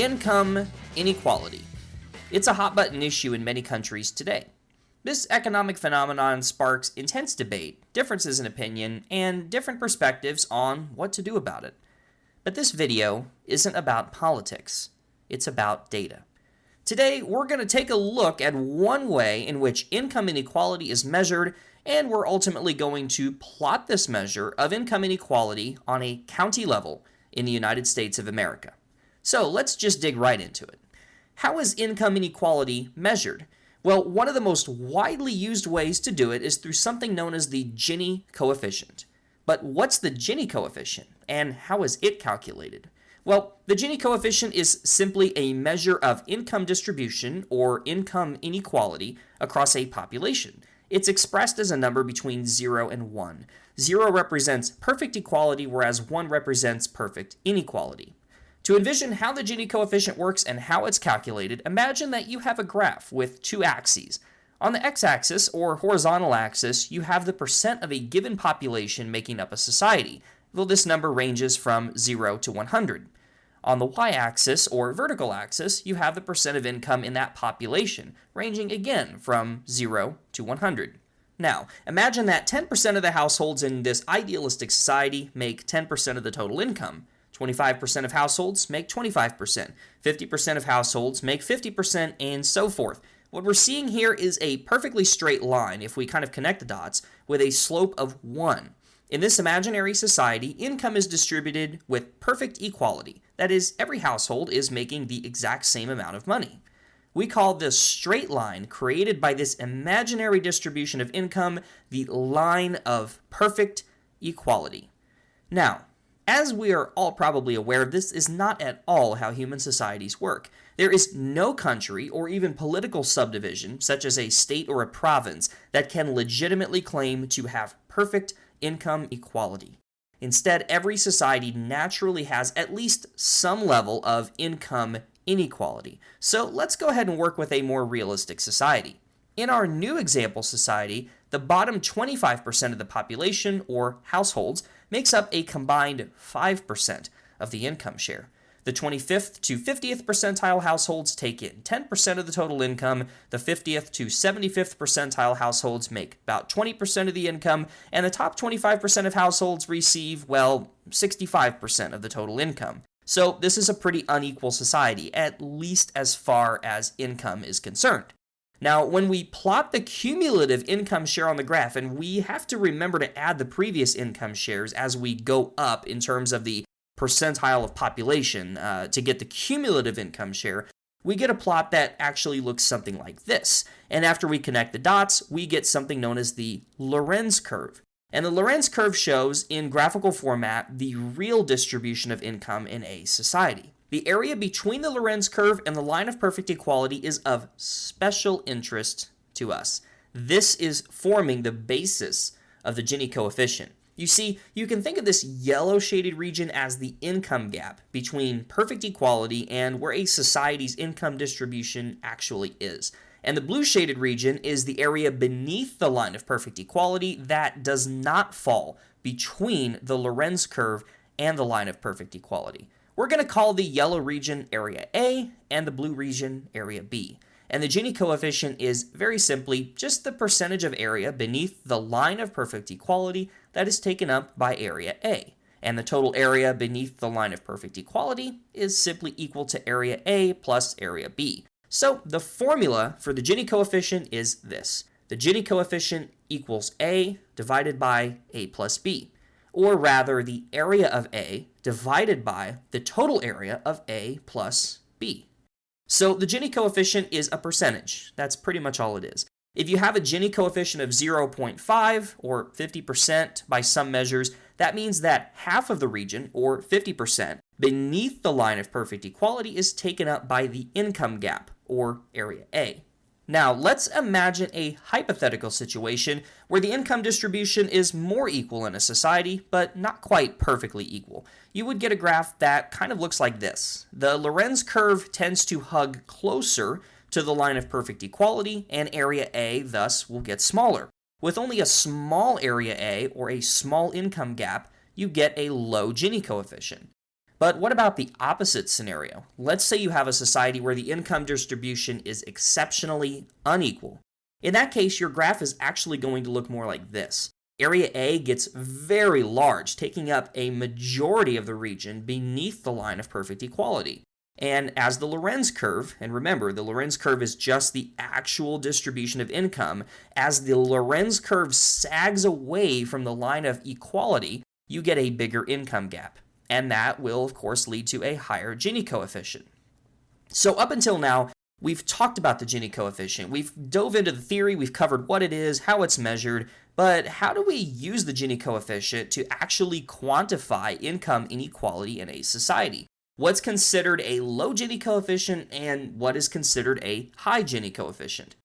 Income inequality. It's a hot-button issue in many countries today. This economic phenomenon sparks intense debate, differences in opinion, and different perspectives on what to do about it. But this video isn't about politics. It's about data. Today, we're going to take a look at one way in which income inequality is measured, and we're ultimately going to plot this measure of income inequality on a county level in the United States of America. So let's just dig right into it. How is income inequality measured? Well, one of the most widely used ways to do it is through something known as the Gini Coefficient. But what's the Gini Coefficient, and how is it calculated? Well, the Gini Coefficient is simply a measure of income distribution or income inequality across a population. It's expressed as a number between 0 and 1. 0 represents perfect equality, whereas 1 represents perfect inequality. To envision how the Gini coefficient works and how it's calculated, imagine that you have a graph with two axes. On the x-axis, or horizontal axis, you have the percent of a given population making up a society, though this number ranges from 0 to 100. On the y-axis, or vertical axis, you have the percent of income in that population, ranging again from 0 to 100. Now, imagine that 10% of the households in this idealistic society make 10% of the total income. 25% of households make 25%, 50% of households make 50%, and so forth. What we're seeing here is a perfectly straight line, if we kind of connect the dots, with a slope of 1. In this imaginary society, income is distributed with perfect equality. That is, every household is making the exact same amount of money. We call this straight line created by this imaginary distribution of income the line of perfect equality. Now, as we are all probably aware, this is not at all how human societies work. There is no country or even political subdivision, such as a state or a province, that can legitimately claim to have perfect income equality. Instead, every society naturally has at least some level of income inequality. So let's go ahead and work with a more realistic society. In our new example society, the bottom 25% of the population, or households, makes up a combined 5% of the income share. The 25th to 50th percentile households take in 10% of the total income, the 50th to 75th percentile households make about 20% of the income, and the top 25% of households receive, 65% of the total income. So this is a pretty unequal society, at least as far as income is concerned. Now, when we plot the cumulative income share on the graph, and we have to remember to add the previous income shares as we go up in terms of the percentile of population to get the cumulative income share, we get a plot that actually looks something like this. And after we connect the dots, we get something known as the Lorenz curve. And the Lorenz curve shows in graphical format the real distribution of income in a society. The area between the Lorenz curve and the line of perfect equality is of special interest to us. This is forming the basis of the Gini coefficient. You see, you can think of this yellow shaded region as the income gap between perfect equality and where a society's income distribution actually is. And the blue shaded region is the area beneath the line of perfect equality that does not fall between the Lorenz curve and the line of perfect equality. We're going to call the yellow region area A and the blue region area B. And the Gini coefficient is very simply just the percentage of area beneath the line of perfect equality that is taken up by area A. And the total area beneath the line of perfect equality is simply equal to area A plus area B. So the formula for the Gini coefficient is this. The Gini coefficient equals A divided by A plus B. Or rather, the area of A divided by the total area of A plus B. So the Gini coefficient is a percentage. That's pretty much all it is. If you have a Gini coefficient of 0.5 or 50% by some measures, that means that half of the region, or 50%, beneath the line of perfect equality is taken up by the income gap, or area A. Now, let's imagine a hypothetical situation where the income distribution is more equal in a society, but not quite perfectly equal. You would get a graph that kind of looks like this. The Lorenz curve tends to hug closer to the line of perfect equality, and area A thus will get smaller. With only a small area A, or a small income gap, you get a low Gini coefficient. But what about the opposite scenario? Let's say you have a society where the income distribution is exceptionally unequal. In that case, your graph is actually going to look more like this. Area A gets very large, taking up a majority of the region beneath the line of perfect equality. And as the Lorenz curve, and remember, the Lorenz curve is just the actual distribution of income, as the Lorenz curve sags away from the line of equality, you get a bigger income gap. And that will, of course, lead to a higher Gini coefficient. So up until now, we've talked about the Gini coefficient. We've dove into the theory, we've covered what it is, how it's measured, but how do we use the Gini coefficient to actually quantify income inequality in a society? What's considered a low Gini coefficient and what is considered a high Gini coefficient?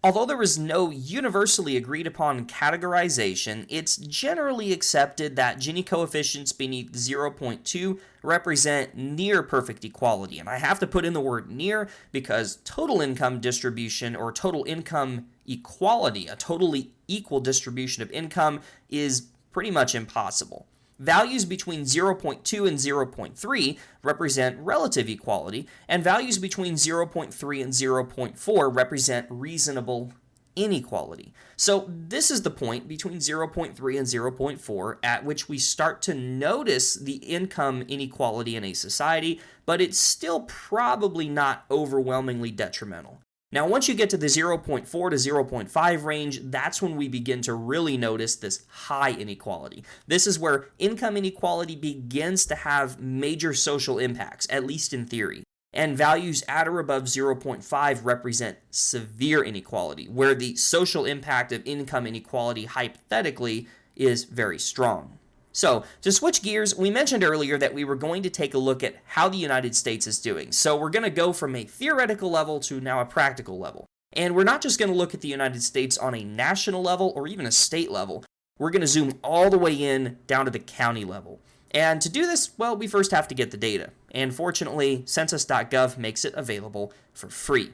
Although there is no universally agreed upon categorization, it's generally accepted that Gini coefficients beneath 0.2 represent near perfect equality. And I have to put in the word near because total income distribution or total income equality, a totally equal distribution of income, is pretty much impossible. Values between 0.2 and 0.3 represent relative equality, and values between 0.3 and 0.4 represent reasonable inequality. So this is the point between 0.3 and 0.4 at which we start to notice the income inequality in a society, but it's still probably not overwhelmingly detrimental. Now, once you get to the 0.4 to 0.5 range, that's when we begin to really notice this high inequality. This is where income inequality begins to have major social impacts, at least in theory. And values at or above 0.5 represent severe inequality, where the social impact of income inequality hypothetically is very strong. So, to switch gears, we mentioned earlier that we were going to take a look at how the United States is doing. So we're going to go from a theoretical level to now a practical level. And we're not just going to look at the United States on a national level or even a state level. We're going to zoom all the way in down to the county level. And to do this, well, we first have to get the data. And fortunately, census.gov makes it available for free.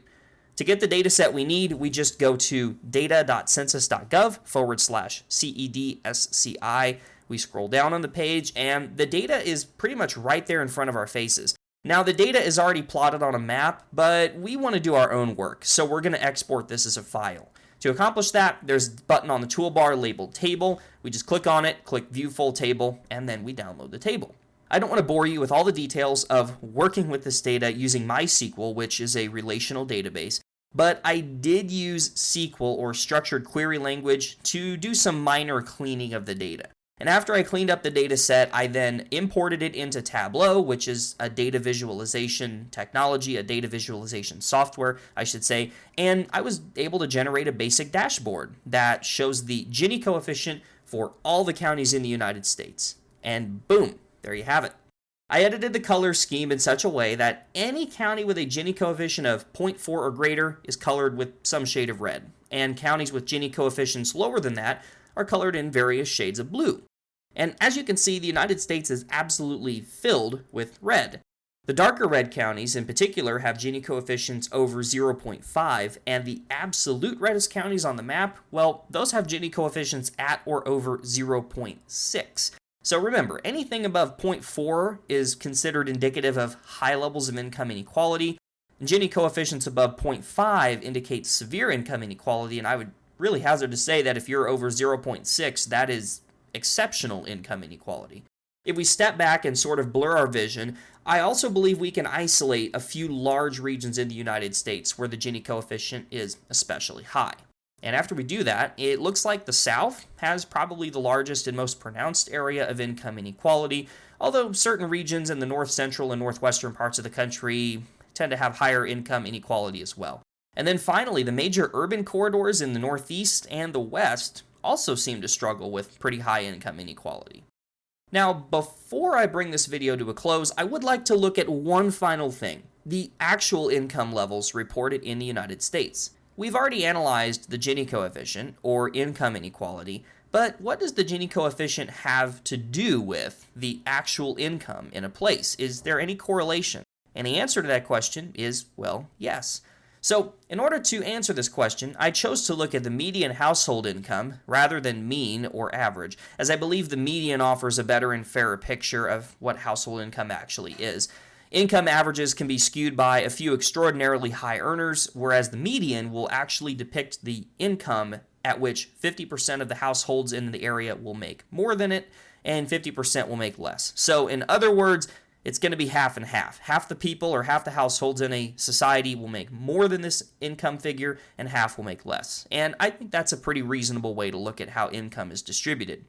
To get the data set we need, we just go to data.census.gov/CEDSCI. We scroll down on the page, and the data is pretty much right there in front of our faces. Now, the data is already plotted on a map, but we want to do our own work, so we're going to export this as a file. To accomplish that, there's a button on the toolbar labeled Table. We just click on it, click View Full Table, and then we download the table. I don't want to bore you with all the details of working with this data using MySQL, which is a relational database, but I did use SQL, or structured query language, to do some minor cleaning of the data. And after I cleaned up the data set, I then imported it into Tableau, which is a data visualization technology, a data visualization software, I should say, and I was able to generate a basic dashboard that shows the Gini coefficient for all the counties in the United States. And boom, there you have it. I edited the color scheme in such a way that any county with a Gini coefficient of 0.4 or greater is colored with some shade of red, and counties with Gini coefficients lower than that are colored in various shades of blue. And as you can see, the United States is absolutely filled with red. The darker red counties in particular have Gini coefficients over 0.5, and the absolute reddest counties on the map, well, those have Gini coefficients at or over 0.6. So remember, anything above 0.4 is considered indicative of high levels of income inequality, and Gini coefficients above 0.5 indicate severe income inequality, and I would really hazard to say that if you're over 0.6, that is exceptional income inequality. If we step back and sort of blur our vision, I also believe we can isolate a few large regions in the United States where the Gini coefficient is especially high. And after we do that, it looks like the South has probably the largest and most pronounced area of income inequality, although certain regions in the north central and northwestern parts of the country tend to have higher income inequality as well. And then finally, the major urban corridors in the Northeast and the West also seem to struggle with pretty high income inequality. Now, before I bring this video to a close, I would like to look at one final thing: the actual income levels reported in the United States. We've already analyzed the Gini coefficient, or income inequality, but what does the Gini coefficient have to do with the actual income in a place? Is there any correlation? And the answer to that question is, well, yes. So, in order to answer this question, I chose to look at the median household income rather than mean or average, as I believe the median offers a better and fairer picture of what household income actually is. Income averages can be skewed by a few extraordinarily high earners, whereas the median will actually depict the income at which 50% of the households in the area will make more than it, and 50% will make less. So, in other words, it's going to be half and half. Half the people or half the households in a society will make more than this income figure, and half will make less. And I think that's a pretty reasonable way to look at how income is distributed.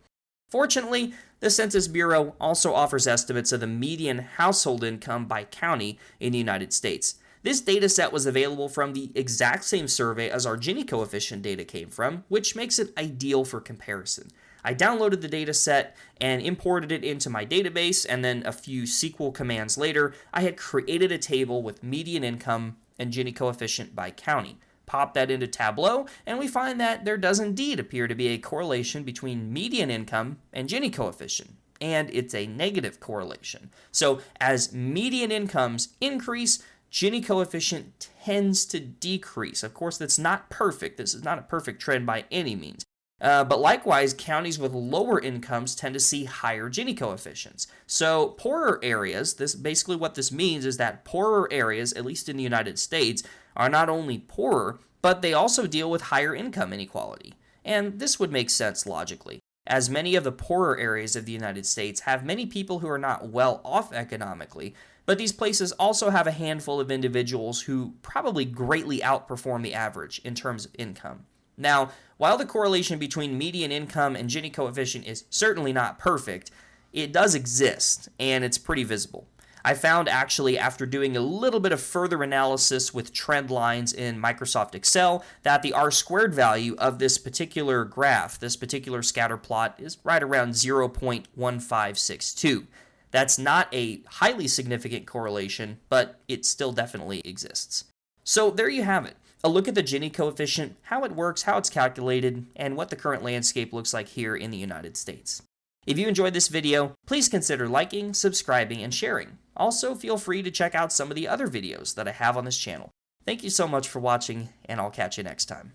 Fortunately, the Census Bureau also offers estimates of the median household income by county in the United States. This data set was available from the exact same survey as our Gini Coefficient data came from, which makes it ideal for comparison. I downloaded the data set and imported it into my database, and then a few SQL commands later, I had created a table with median income and Gini Coefficient by county. Pop that into Tableau, and we find that there does indeed appear to be a correlation between median income and Gini Coefficient, and it's a negative correlation. So as median incomes increase, Gini Coefficient tends to decrease. Of course, that's not perfect. This is not a perfect trend by any means. But likewise, counties with lower incomes tend to see higher Gini coefficients. So poorer areas, basically what this means is that poorer areas, at least in the United States, are not only poorer, but they also deal with higher income inequality. And this would make sense logically, as many of the poorer areas of the United States have many people who are not well off economically, but these places also have a handful of individuals who probably greatly outperform the average in terms of income. Now, while the correlation between median income and Gini coefficient is certainly not perfect, it does exist, and it's pretty visible. I found actually after doing a little bit of further analysis with trend lines in Microsoft Excel that the R-squared value of this particular graph, this particular scatter plot, is right around 0.1562. That's not a highly significant correlation, but it still definitely exists. So there you have it. A look at the Gini coefficient, how it works, how it's calculated, and what the current landscape looks like here in the United States. If you enjoyed this video, please consider liking, subscribing, and sharing. Also, feel free to check out some of the other videos that I have on this channel. Thank you so much for watching, and I'll catch you next time.